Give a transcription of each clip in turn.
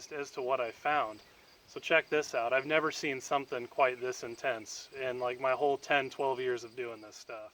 surprised as to what I found. So check this out. I've never seen something quite this intense in like my whole 10, 12 years of doing this stuff.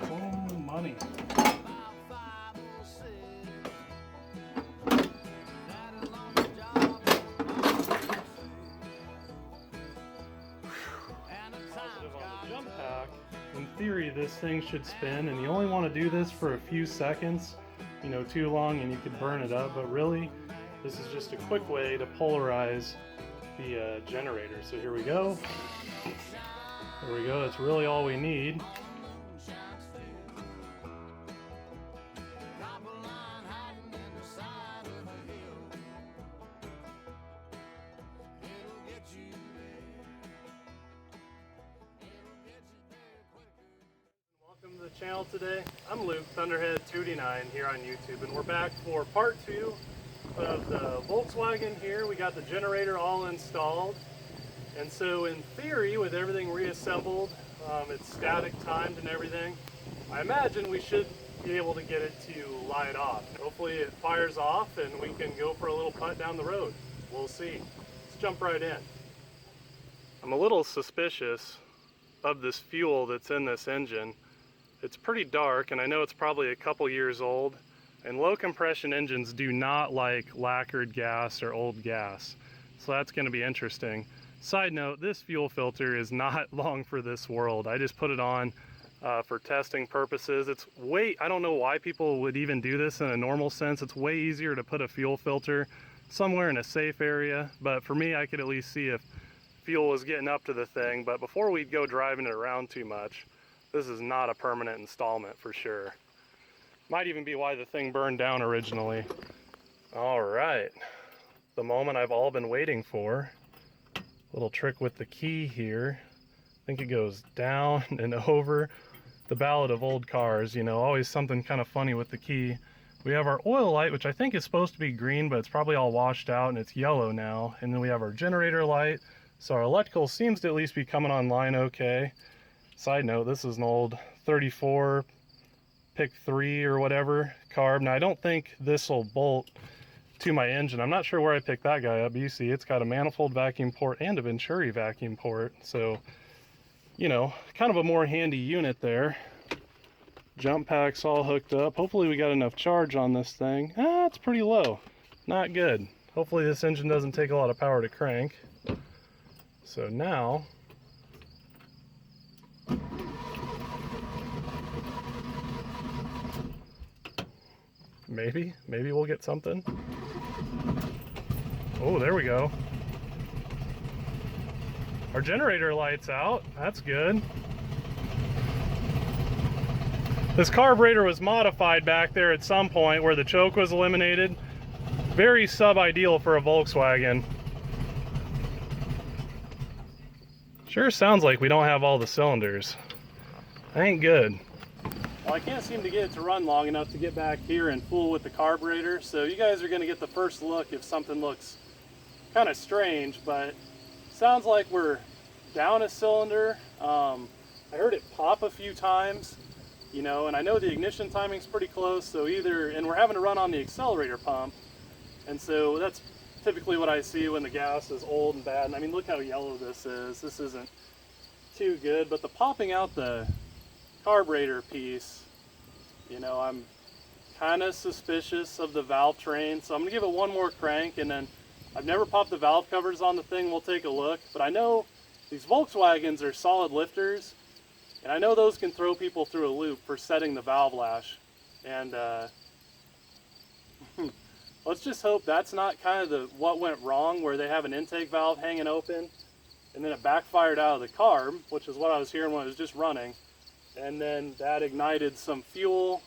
Oh, money. In theory, this thing should spin, and you only want to do this for a few seconds. You know, too long and you could burn it up, but really this is just a quick way to polarize the generator. So here we go. There we go. That's really all we need. Welcome to the channel today. I'm Luke, Thunderhead2D9 here on YouTube, and we're back for part 2 of the Volkswagen here. We got the generator all installed, and so in theory, with everything reassembled, it's static timed and everything, I imagine we should be able to get it to light off. Hopefully it fires off and we can go for a little putt down the road. We'll see. Let's jump right in. I'm a little suspicious of this fuel that's in this engine. It's pretty dark, and I know it's probably a couple years old, and low compression engines do not like lacquered gas or old gas, so that's going to be interesting. Side note, this fuel filter is not long for this world. I just put it on for testing purposes. It's I don't know why people would even do this in a normal sense. It's way easier to put a fuel filter somewhere in a safe area, but for me, I could at least see if fuel was getting up to the thing. But before we'd go driving it around too much, this is not a permanent installment for sure. Might even be why the thing burned down originally. All right, the moment I've all been waiting for. Little trick with the key here. I think it goes down and over. The ballad of old cars, you know, always something kind of funny with the key. We have our oil light, which I think is supposed to be green, but it's probably all washed out and it's yellow now. And then we have our generator light. So our electrical seems to at least be coming online okay. Side note, this is an old 34 pick 3 or whatever carb. Now I don't think this will bolt to my engine. I'm not sure where I picked that guy up, but you see it's got a manifold vacuum port and a Venturi vacuum port. So, you know, kind of a more handy unit there. Jump pack's all hooked up. Hopefully we got enough charge on this thing. It's pretty low. Not good. Hopefully this engine doesn't take a lot of power to crank. So now, maybe we'll get something. Oh, there we go. Our generator light's out. That's good. This carburetor was modified back there at some point where the choke was eliminated. Very sub-ideal for a Volkswagen. Sure sounds like we don't have all the cylinders. Ain't good. Well, I can't seem to get it to run long enough to get back here and fool with the carburetor, so you guys are going to get the first look if something looks kind of strange, but sounds like we're down a cylinder. I heard it pop a few times, you know, and I know the ignition timing's pretty close, so and we're having to run on the accelerator pump, and so that's typically what I see when the gas is old and bad. And I mean, look how yellow this is. This isn't too good, but the popping out the carburetor piece, you know, I'm kind of suspicious of the valve train, so I'm gonna give it one more crank, and then I've never popped the valve covers on the thing. We'll take a look, but I know these Volkswagens are solid lifters, and I know those can throw people through a loop for setting the valve lash, and let's just hope that's not kind of what went wrong, where they have an intake valve hanging open and then it backfired out of the carb, which is what I was hearing when I was just running, and then that ignited some fuel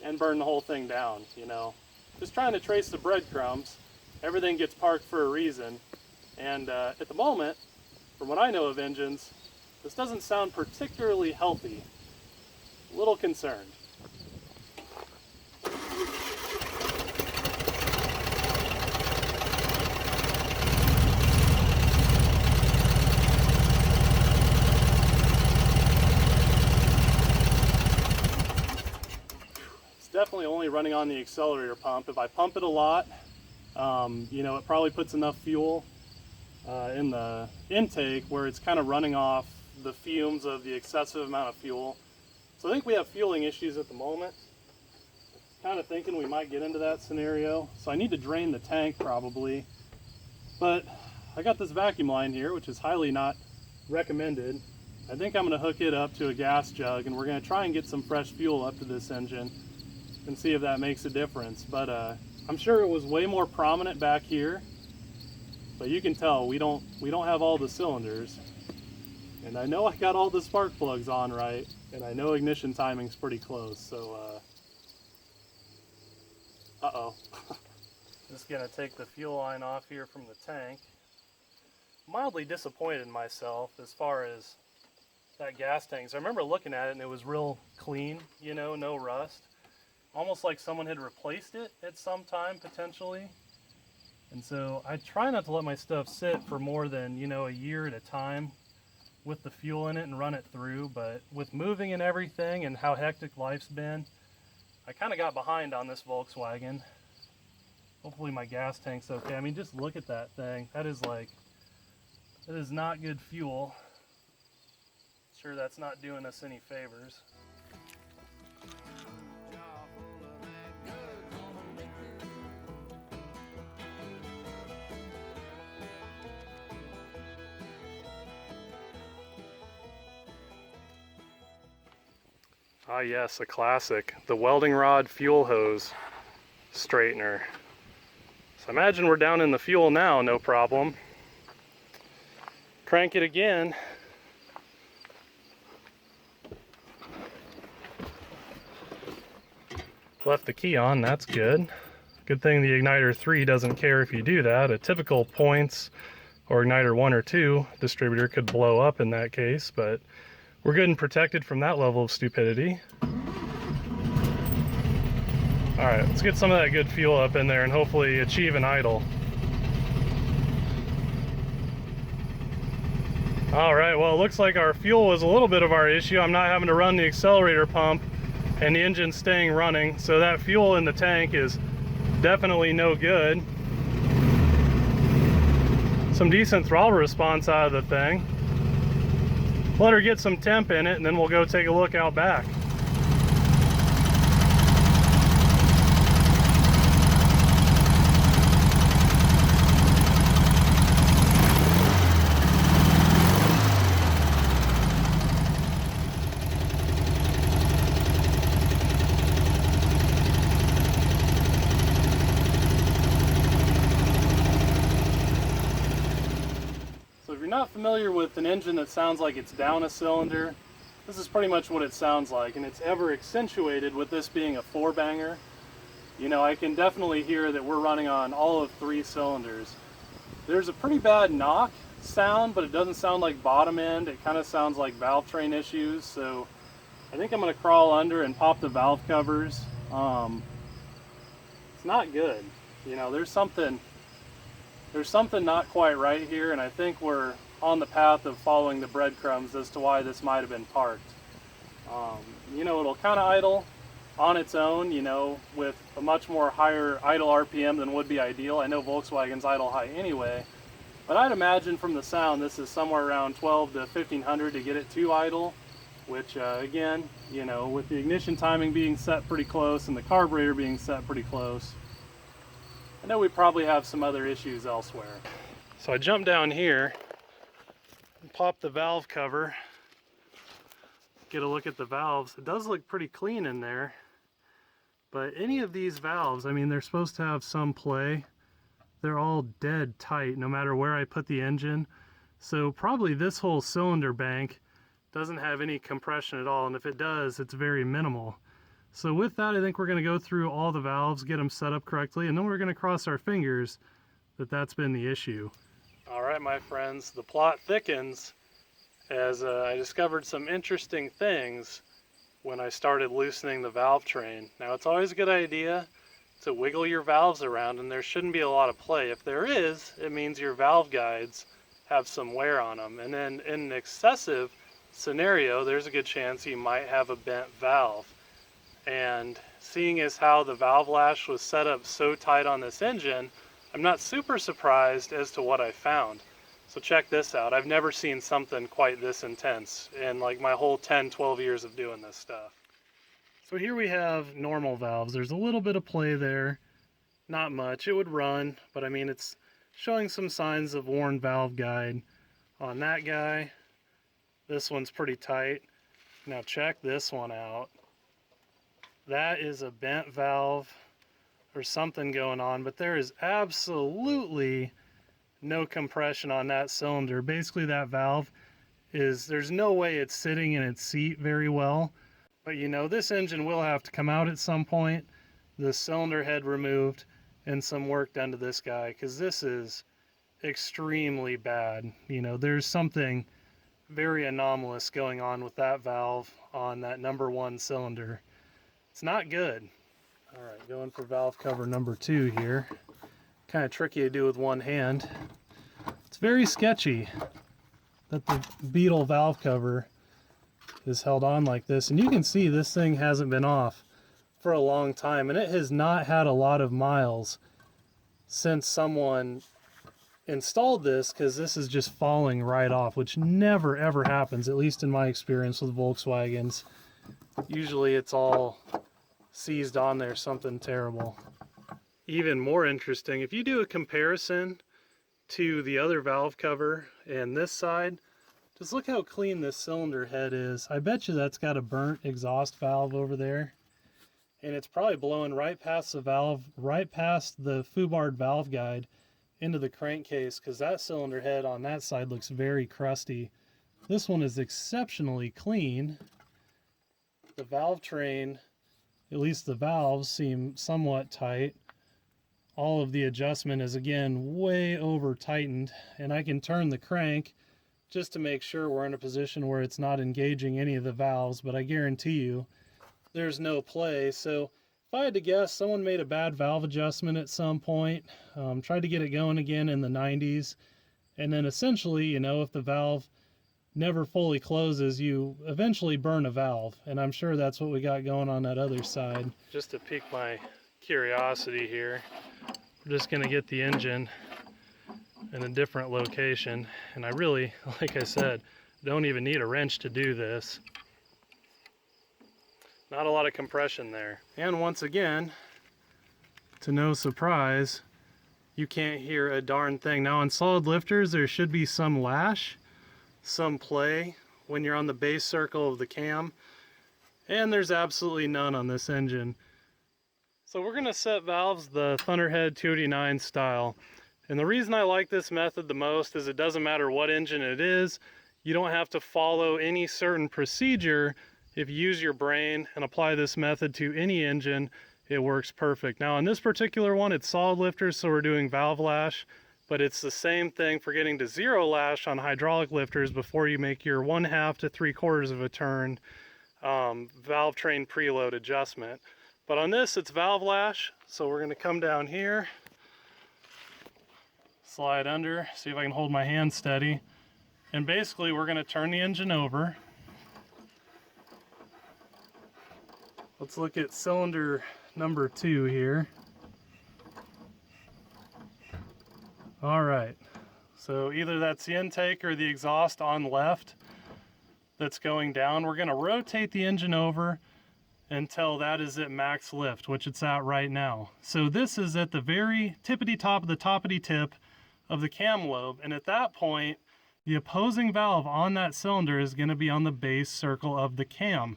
and burned the whole thing down, you know. Just trying to trace the breadcrumbs. Everything gets parked for a reason, and at the moment, from what I know of engines, this doesn't sound particularly healthy. A little concerned. definitely only running on the accelerator pump. If I pump it a lot, you know, it probably puts enough fuel in the intake where it's kind of running off the fumes of the excessive amount of fuel. So I think we have fueling issues at the moment. Kind of thinking we might get into that scenario. So I need to drain the tank probably. But I got this vacuum line here, which is highly not recommended. I think I'm going to hook it up to a gas jug, and we're going to try and get some fresh fuel up to this engine and see if that makes a difference. But I'm sure it was way more prominent back here, but you can tell we don't have all the cylinders. And I know I got all the spark plugs on right, and I know ignition timing's pretty close. So uh-oh. Just gonna take the fuel line off here from the tank. Mildly disappointed in myself as far as that gas tank. So I remember looking at it and it was real clean, you know, no rust. Almost like someone had replaced it at some time potentially. And so I try not to let my stuff sit for more than, you know, a year at a time with the fuel in it and run it through. But with moving and everything and how hectic life's been, I kind of got behind on this Volkswagen. Hopefully my gas tank's okay. I mean, just look at that thing. That is not good fuel. Sure, that's not doing us any favors. Ah yes, a classic, the welding rod fuel hose straightener. So imagine we're down in the fuel now, no problem. Crank it again. Left the key on, that's good. Good thing the Igniter 3 doesn't care if you do that. A typical points or Igniter 1 or 2 distributor could blow up in that case, but we're good and protected from that level of stupidity. All right, let's get some of that good fuel up in there and hopefully achieve an idle. All right, well, it looks like our fuel was a little bit of our issue. I'm not having to run the accelerator pump and the engine's staying running, so that fuel in the tank is definitely no good. Some decent throttle response out of the thing. Let her get some temp in it and then we'll go take a look out back. Not familiar with an engine that sounds like it's down a cylinder, this is pretty much what it sounds like, and it's ever accentuated with this being a 4-banger. You know, I can definitely hear that we're running on all of 3 cylinders. There's a pretty bad knock sound, but it doesn't sound like bottom end. It kind of sounds like valve train issues, so I think I'm going to crawl under and pop the valve covers. It's not good. You know, there's something not quite right here, and I think we're on the path of following the breadcrumbs as to why this might have been parked. You know, it'll kind of idle on its own, you know, with a much more higher idle RPM than would be ideal. I know Volkswagens idle high anyway, but I'd imagine from the sound this is somewhere around 12 to 1500 to get it to idle, which again, you know, with the ignition timing being set pretty close and the carburetor being set pretty close, I know we probably have some other issues elsewhere. So I jumped down here and popped the valve cover. Get a look at the valves. It does look pretty clean in there, but any of these valves, I mean, they're supposed to have some play. They're all dead tight no matter where I put the engine. So probably this whole cylinder bank doesn't have any compression at all, and if it does, it's very minimal. So with that, I think we're going to go through all the valves, get them set up correctly, and then we're going to cross our fingers that that's been the issue. All right, my friends, the plot thickens as I discovered some interesting things when I started loosening the valve train. Now, it's always a good idea to wiggle your valves around, and there shouldn't be a lot of play. If there is, it means your valve guides have some wear on them. And then in an excessive scenario, there's a good chance you might have a bent valve. And seeing as how the valve lash was set up so tight on this engine, I'm not super surprised as to what I found. So check this out. I've never seen something quite this intense in like my whole 10, 12 years of doing this stuff. So here we have normal valves. There's a little bit of play there, not much. It would run, but I mean, it's showing some signs of worn valve guide on that guy. This one's pretty tight. Now check this one out. That is a bent valve or something going on, but there is absolutely no compression on that cylinder. Basically that valve there's no way it's sitting in its seat very well. But you know, this engine will have to come out at some point, the cylinder head removed, and some work done to this guy, because this is extremely bad. You know, there's something very anomalous going on with that valve on that number 1 cylinder. It's not good. All right, going for valve cover number 2 here. Kind of tricky to do with one hand. It's very sketchy that the Beetle valve cover is held on like this, and you can see this thing hasn't been off for a long time, and it has not had a lot of miles since someone installed this, because this is just falling right off, which never ever happens, at least in my experience with Volkswagens. Usually it's all seized on there, something terrible. Even more interesting, if you do a comparison to the other valve cover and this side, just look how clean this cylinder head is. I bet you that's got a burnt exhaust valve over there, and it's probably blowing right past the valve, right past the foobarred valve guide into the crankcase, because that cylinder head on that side looks very crusty. This one is exceptionally clean. The valve train, at least the valves, seem somewhat tight. All of the adjustment is again way over tightened, and I can turn the crank just to make sure we're in a position where it's not engaging any of the valves, but I guarantee you there's no play. So if I had to guess, someone made a bad valve adjustment at some point, tried to get it going again in the 90s, and then essentially, you know, if the valve never fully closes, you eventually burn a valve, and I'm sure that's what we got going on that other side. Just to pique my curiosity here, we're just going to get the engine in a different location, and I really, like I said, don't even need a wrench to do this. Not a lot of compression there. And once again, to no surprise, you can't hear a darn thing. Now on solid lifters, there should be some lash, some play when you're on the base circle of the cam, and there's absolutely none on this engine. So we're going to set valves the Thunderhead 289 style. And the reason I like this method the most is it doesn't matter what engine it is. You don't have to follow any certain procedure. If you use your brain and apply this method to any engine, it works perfect. Now on this particular one, it's solid lifters, so we're doing valve lash, but it's the same thing for getting to 0 lash on hydraulic lifters before you make your 1/2 to 3/4 of a turn valve train preload adjustment. But on this, it's valve lash, so we're going to come down here, slide under, see if I can hold my hand steady, and basically we're going to turn the engine over. Let's look at cylinder number 2 here. All right, so either that's the intake or the exhaust on left that's going down. We're going to rotate the engine over until that is at max lift, which it's at right now. So this is at the very tippity top of the toppity tip of the cam lobe, and at that point the opposing valve on that cylinder is going to be on the base circle of the cam.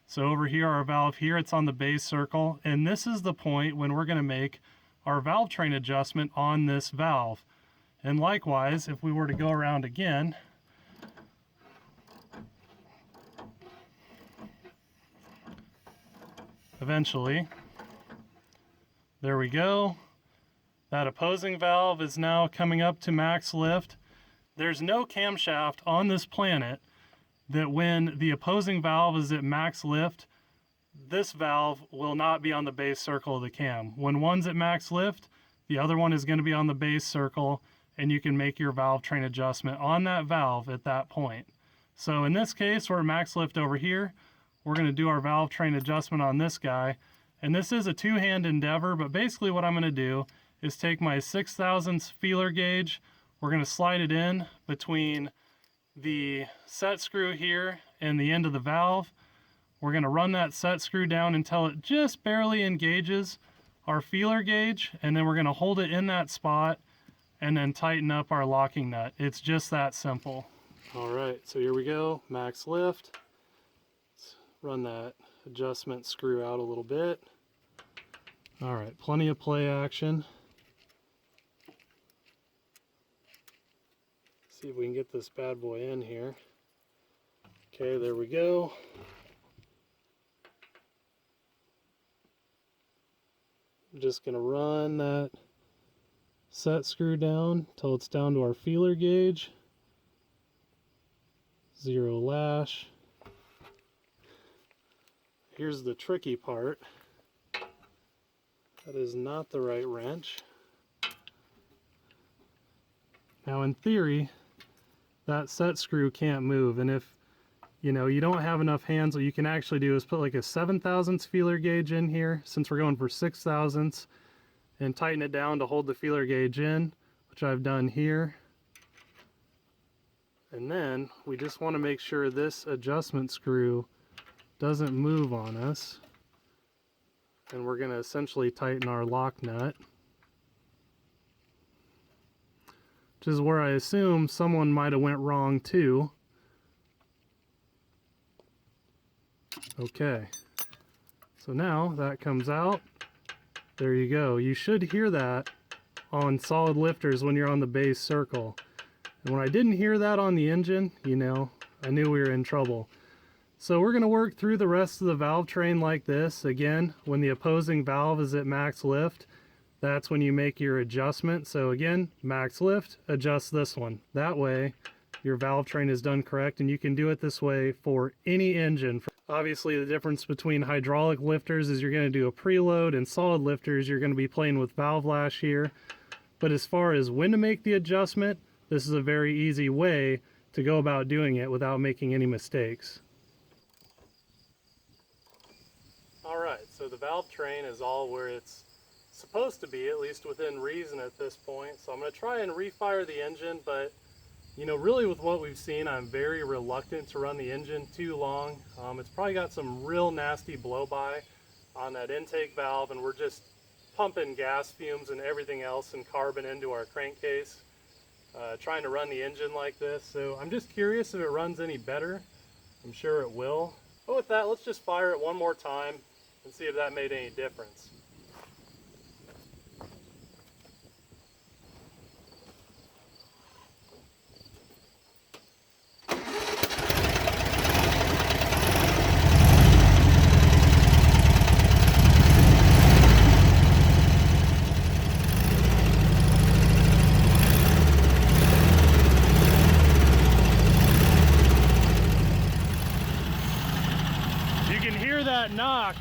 So over here, our valve here, it's on the base circle, and this is the point when we're going to make our valve train adjustment on this valve. And likewise, if we were to go around again, eventually, there we go. That opposing valve is now coming up to max lift. There's no camshaft on this planet that when the opposing valve is at max lift, this valve will not be on the base circle of the cam. When one's at max lift, the other one is going to be on the base circle, and you can make your valve train adjustment on that valve at that point. So in this case, we're at max lift over here. we're going to do our valve train adjustment on this guy. And this is a two-hand endeavor, but basically what I'm going to do is take my 6/1000 feeler gauge. We're going to slide it in between the set screw here and the end of the valve. We're going to run that set screw down until it just barely engages our feeler gauge, and then we're going to hold it in that spot and then tighten up our locking nut. It's just that simple. All right, so here we go, max lift. Let's run that adjustment screw out a little bit. All right, plenty of play action. See if we can get this bad boy in here. Okay, there we go. I'm just gonna run that set screw down till it's down to our feeler gauge. 0 lash. Here's the tricky part. That is not the right wrench. Now in theory, that set screw can't move, and if you don't have enough hands, what you can actually do is put like a 7/1000 feeler gauge in here, since we're going for 6/1000, and tighten it down to hold the feeler gauge in, which I've done here. And then we just want to make sure this adjustment screw doesn't move on us. And we're going to essentially tighten our lock nut, which is where I assume someone might have went wrong too. Okay, so now that comes out. There you go. You should hear that on solid lifters when you're on the base circle. And when I didn't hear that on the engine, I knew we were in trouble. So we're going to work through the rest of the valve train like this. Again, when the opposing valve is at max lift, that's when you make your adjustment. So again, max lift, adjust this one. That way your valve train is done correct, and you can do it this way for any engine. Obviously the difference between hydraulic lifters is you're going to do a preload, and solid lifters you're going to be playing with valve lash here. But as far as when to make the adjustment, this is a very easy way to go about doing it without making any mistakes. Alright, so the valve train is all where it's supposed to be, at least within reason at this point. So I'm going to try and refire the engine, but really with what we've seen, I'm very reluctant to run the engine too long. It's probably got some real nasty blow-by on that intake valve, and we're just pumping gas fumes and everything else and carbon into our crankcase, trying to run the engine like this. So I'm just curious if it runs any better. I'm sure it will. But with that, let's just fire it one more time and see if that made any difference. You can hear that knock.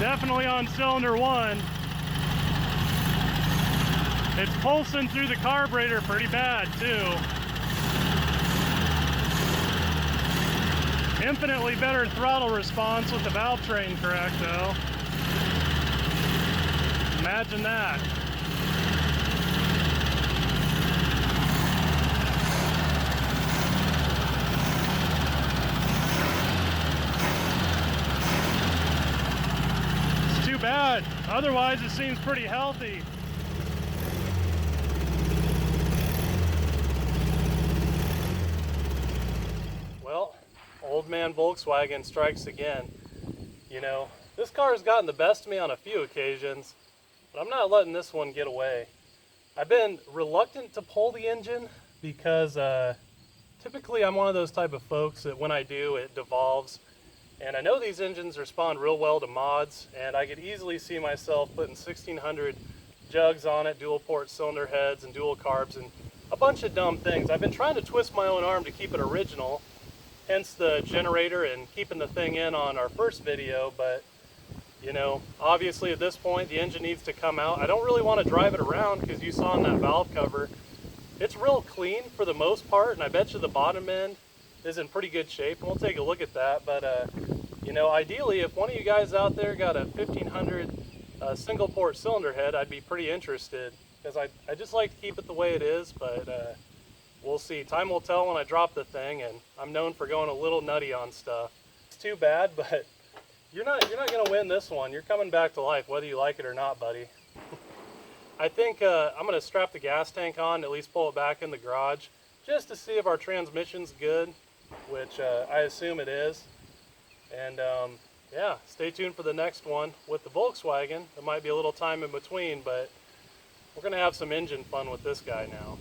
Definitely on cylinder 1. It's pulsing through the carburetor pretty bad too. Infinitely better throttle response with the valve train correct though. Imagine that. Bad. Otherwise it seems pretty healthy. Well, old man Volkswagen strikes again. This car has gotten the best of me on a few occasions, but I'm not letting this one get away. I've been reluctant to pull the engine because typically I'm one of those type of folks that when I do, it devolves. And I know these engines respond real well to mods, and I could easily see myself putting 1600 jugs on it, dual port cylinder heads and dual carbs and a bunch of dumb things. I've been trying to twist my own arm to keep it original, hence the generator and keeping the thing in on our first video, but obviously at this point the engine needs to come out. I don't really want to drive it around because you saw in that valve cover, it's real clean for the most part, and I bet you the bottom end is in pretty good shape, and we'll take a look at that. But you know, ideally, if one of you guys out there got a 1500 single port cylinder head, I'd be pretty interested, because I just like to keep it the way it is. But we'll see. Time will tell when I drop the thing, and I'm known for going a little nutty on stuff. It's too bad, but you're not gonna win this one. You're coming back to life, whether you like it or not, buddy. I think I'm gonna strap the gas tank on, at least pull it back in the garage, just to see if our transmission's good, which I assume it is. And yeah, stay tuned for the next one with the Volkswagen. There might be a little time in between, but we're gonna have some engine fun with this guy now.